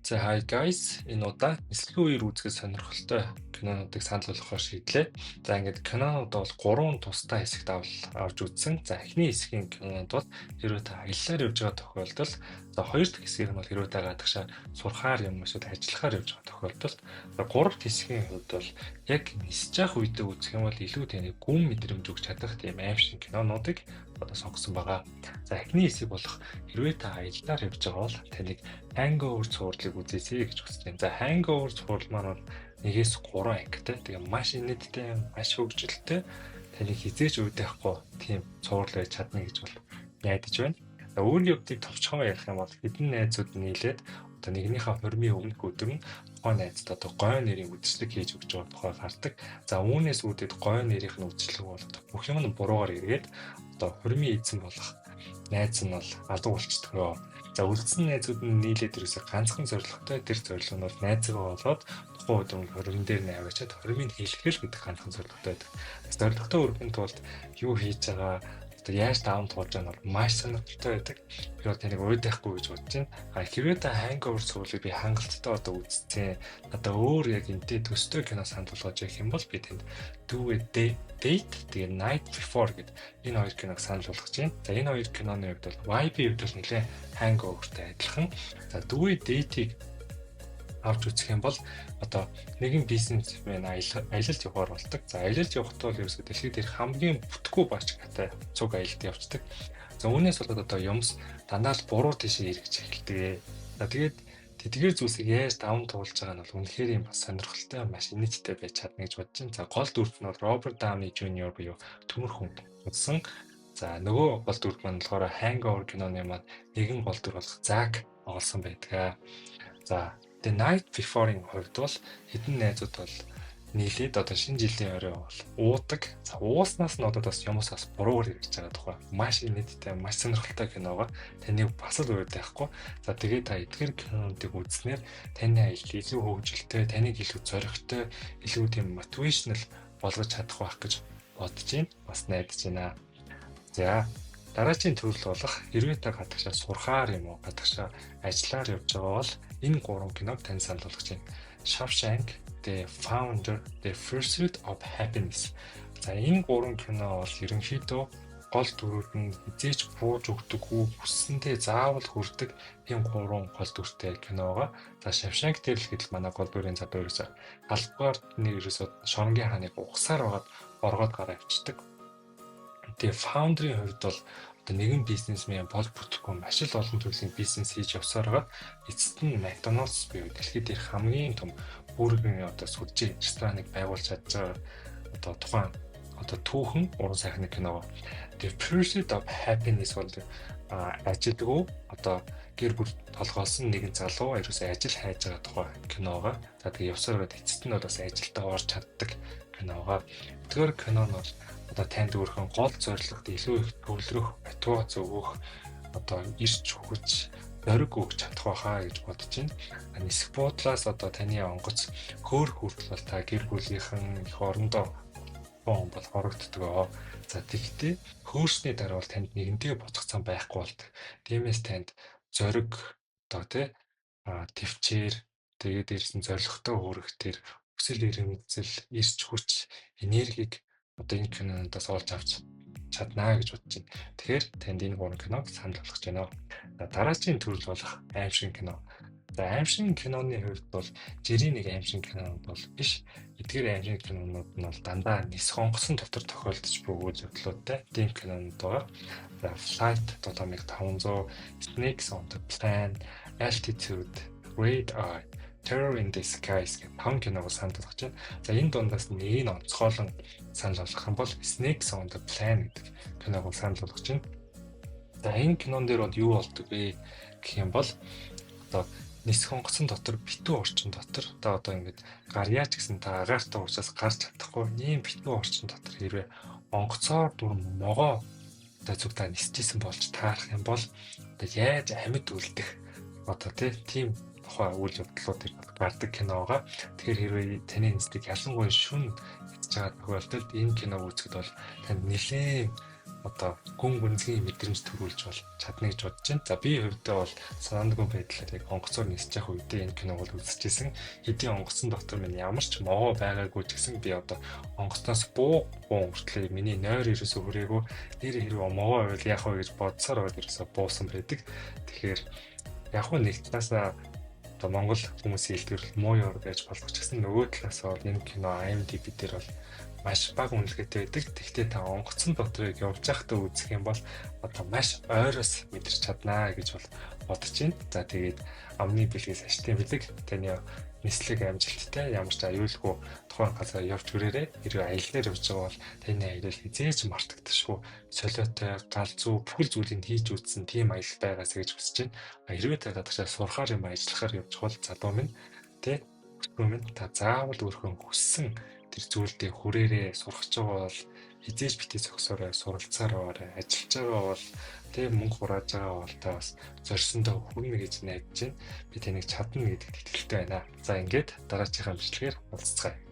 За hi guys, энэ удаа нислэгийн үеэр үзэх сонирхолтой кинонуудыг санал болгохоор шийдлээ. За ингээд кинонууд бол 3 тусдаа хэсэгт авч үзсэн. За эхний хэсгийн кинонууд бол хэрвээ та аяллаар явж байгаа тохиолдолд, за хоёр дахь хэсгийг нь бол хэрвээ та гадагшаа сурахаар юм эсвэл ажиллахаар явж байгаа тохиолдолд, за гурав дахь хэсгийн хувьд бол яг нисэж явах үедээ үзэх юм бол илүү таны гүн мэдрэмж өгч чадах тийм аимшиг кинонуудыг одоо сонгосон байгаа. За эхний хэсэг болох хэрвээ та аяллаар явж байгаа бол таныг Hangover цувралыг үзээсэй гэж хүсэж байна. За Hangover цуврал маань бол 1-3 ангитай. Тэгээ маш инээдтэй, маш хөгжилтэй. Таныг хизээж үүдэхгүй тийм цуврал байж чадна гэж бол найдаж байна. За үүний өвдгийг товчхон ярих юм бол хэдэн найзууд нийлээд одоо нэгнийхээ хормын өмнөх өдөр нь тухайн найзад одоо гой нэрийн үдшилэг хийж өгч байгаа тухай гардаг. За үүнээс үүдээд гой нэрийнх нь үдшилэг бол одоо бүх юм нь буруугаар эргээд одоо хормын эзэн болох найз нь бол алга болчихдгоо. За үлдсэн найзууд нь нийлээд ерөөсө ганцхан зорилготой тэр зорилго нь бол найзгаа болоод тухайн өдөр хормон дээр нь аваачаад хормыг хийлгэх гэдэг ганцхан зорилготой байдаг. Зорилготой өргөн тулд юу хийж байгаа одоо яаж даван туулж байгаа нь бол маш сонирхолтой байдаг. Би бол тэрийг уйдахгүй гэж бодож байна. Хэрвээ та Hangover цувралыг би хангалттай одоо үзсэн. Одоо өөр яг энтэй төстэй кино санд болгож явах юм бол би тэнд Do a Date тэгээ Night Before гэдэг энэ хоёр киног санал болгож байна. За энэ хоёр киноны хувьд бол vibe-ийн хувьд бол нэлээд Hangover-тай адилхан. За Do a Date-ийг авч үзэх юм бол одоо нэгэн бизнесмен аялалд явахаар болдог. За аялалд явахдаа бол ерөөсөө дэлхийд дээрх хамгийн бүтэхгүй баачгатай цуг аялалд явцдаг. За үүнээс болоод одоо юмс дандаа л буруу тийшээ эргэж эхэлдэг. За тэгээд тэдгээр зүйлсийг яаж даван туулж байгаа нь бол үнэхээр юм бас сонирхолтой, маш инээдтэй байж чадна гэж бодож байна. За гол дүрт нь бол Роберт Дауни Jr. буюу төмөр хүн үзсэн. За нөгөө гол дүрт маань болохоор Hangover киноны маань нэгэн гол дүр болох Зак олсон байдаг. За The Night Before-ийн хувьд бол хэдэн найзууд бол нийлээд одоо шинэ жилийн орой бол уудаг. За ууснаас нь одоо бас юмс бас буруугаар хэрэгж байгаа тухай маш инээдтэй, маш сонирхолтой киногоо таныг бас л урд байхгүй. За тэгээд та эдгээр кинонуудыг үзснээр таны аялал илүү хөгжилтэй, таныг илүү зоригтой, илүү тийм мотивашнл болгож чадах байх гэж бодож байна. Бас найдаж байна. За дараагийн төрөл болох хэрвээ та гадагшаа сурахаар юм уу, гадагшаа ажиллаар явж байгаа бол энэ гурван киног тань санал болгож байна. Shawshank, The Founder, The Pursuit of Happiness. За энэ гурван кино бол ерөнхийдөө гол дүрүүд нь хизээч бууж өгдөггүй, хүссэндээ заавал хүрдэг тийм гурван гол дүртэй киногоо. За Shawshank дээр л хэдэл манай гол дүрийн цад ерөөсөө албаар нэр ерөөсөө шоронгийн хааныг угсаар байгаад оргоод гараа авчдаг. Тэгээ Founder-ийн хувьд бол одоо нэгэн бизнесмен бол бүтэхгүй маш л олон төрлийн бизнес хийж явсаар байгаа. Эцэст нь McDonald's буюу дэлхийд дээрх хамгийн том бүргийн одоо сүлжээ рестораныг байгуулж чадж байгаа одоо тухайн одоо түүхэн уран сайхны кино. The Pursuit of Happiness бол ажилгүй одоо гэр бүл толгоолсон нэгэн залуу ерөөсөө ажил хайж байгаа тухай киногоо. За тэгээ явсаар байгаа эцэст нь бол бас ажилдаа орж чаддаг киногоо. Тэгэхээр кино нь бол одоо танд өөрхөн гол зорилгод илүү их төвлөрөх, мотивац өгөх, одоо ирч хүч, зориг өгч чадах байхаа гэж бодож байна. Нисэх буудлаас одоо таны онгоц хөөр хүртэл бол та гэр бүлийнхэн их орондоо бол хорогддог. За тэгтээ хөөрсний дараа бол танд нэгэнтээ буцах зам байхгүй болдог. Тиймээс танд зориг одоо төвчээр тэгээд ирсэн зорилготой хүрэх тэр хүсэл эрмэлзэл, ирч хүч, энергийг одоо энэ киноноос олж авч чаднаа гэж бодож байна. Тэгэхээр танд энэ гурван киног санал болгож байна. Дараагийн төрөл болох аимшиг кино. За аимшиг киноны хувьд бол жирийн нэг аимшиг кинонууд бол биш. Эдгээр аимшиг кинонууд нь бол дандаа нис хонгосон дотор тохиолдож буй үйл явдлуудтай тийм кинонууд байгаа. За Flight 7500, Snakes on the Plane, Altitude, Red Eye, Terror in the Skies гэх таван киног санал болгож байна. За энэ дундаас нэг нь онцгойлон санал болгох юм бол Snakes on the Plane гэдэг киног санал болгож байна. За энэ кинон дээр бол юу болдог вэ гэх юм бол одоо нис хонгоцсон дотор битүү орчин дотор одоо ингэж гарьяа ч гэсэн та агаартай уучаас гарч чадахгүй ийм битүү орчин дотор хэрвээ онгоцоор дүр могоо одоо зүг та нисчихсэн болж таарах юм бол одоо яаж амьд үлдэх одоо тийм тухай үйл явдлуудыг гардаг киногоо. Тэгэхээр хэрвээ таны нисдэг ялангуяа шүн хийж байгаа тохиолдолд энэ киног үзэхэд бол танд нэлээд одоо гүн гүнзгий мэдрэмж төрүүлж бол чадна гэж бодож байна. За би хувьдаа бол санаандгүй байдлаар яг онгоцоор нисэж явах үедээ энэ киног бол үзчихсэн. Хэдийн онгоцсон доктор минь ямар ч могоо байгаагүй ч гэсэн би одоо онгоцноос буу хүртлээ миний нойр ерөөсө хүрээгүй нэр хэрэг могоо байвал яах вэ гэж бодсоор бол ерөөсө буусан байдаг. Тэгэхээр яг нэг талаасаа одоо Монгол хүмүүсийн хэлдвэрлэл муу ёр гэж болох ч гэсэн нөгөө талаасаа бол энэ кино IMDb дээр бол маш бага үнэлгээтэй байдаг. Тэгвэл та онгоцон дотрыг явж байхдаа үзэх юм бол одоо маш ойроос мэдэрч чаднаа гэж бол бодож байна. За тэгээд амны бэлгээс ашигтай бэлэг таны нислэг амжилттай ямар ч аюулгүй тухайн газар явж хүрээрээ хэрэг аяллаар явж байгаа бол таны аялал хизээж мартагдчихгүй солиотой галзуу бүхэл зүйлийг хийж үзсэн тийм аялал байгаасаа гэж хүсэж байна. Хэрвээ та гадагшаа сурахаар юм ажиллахаар явж бол залуу минь тэ өсвөр минь та заавал өөрхөн хүссэн тэр зүйлдээ хүрээрээ сурах ч байгаа бол хизээж битгий зогсоорой суралцаар аваарай ажиллаж байгаа бол тэг мөнгө хурааж байгаа бол та бас зорьсондоо хүрнэ гэж найдаж байна. Би таныг чадна гэдэгт итгэлтэй байна. За ингээд дараачихаа бичлэгээр уулзцгаая.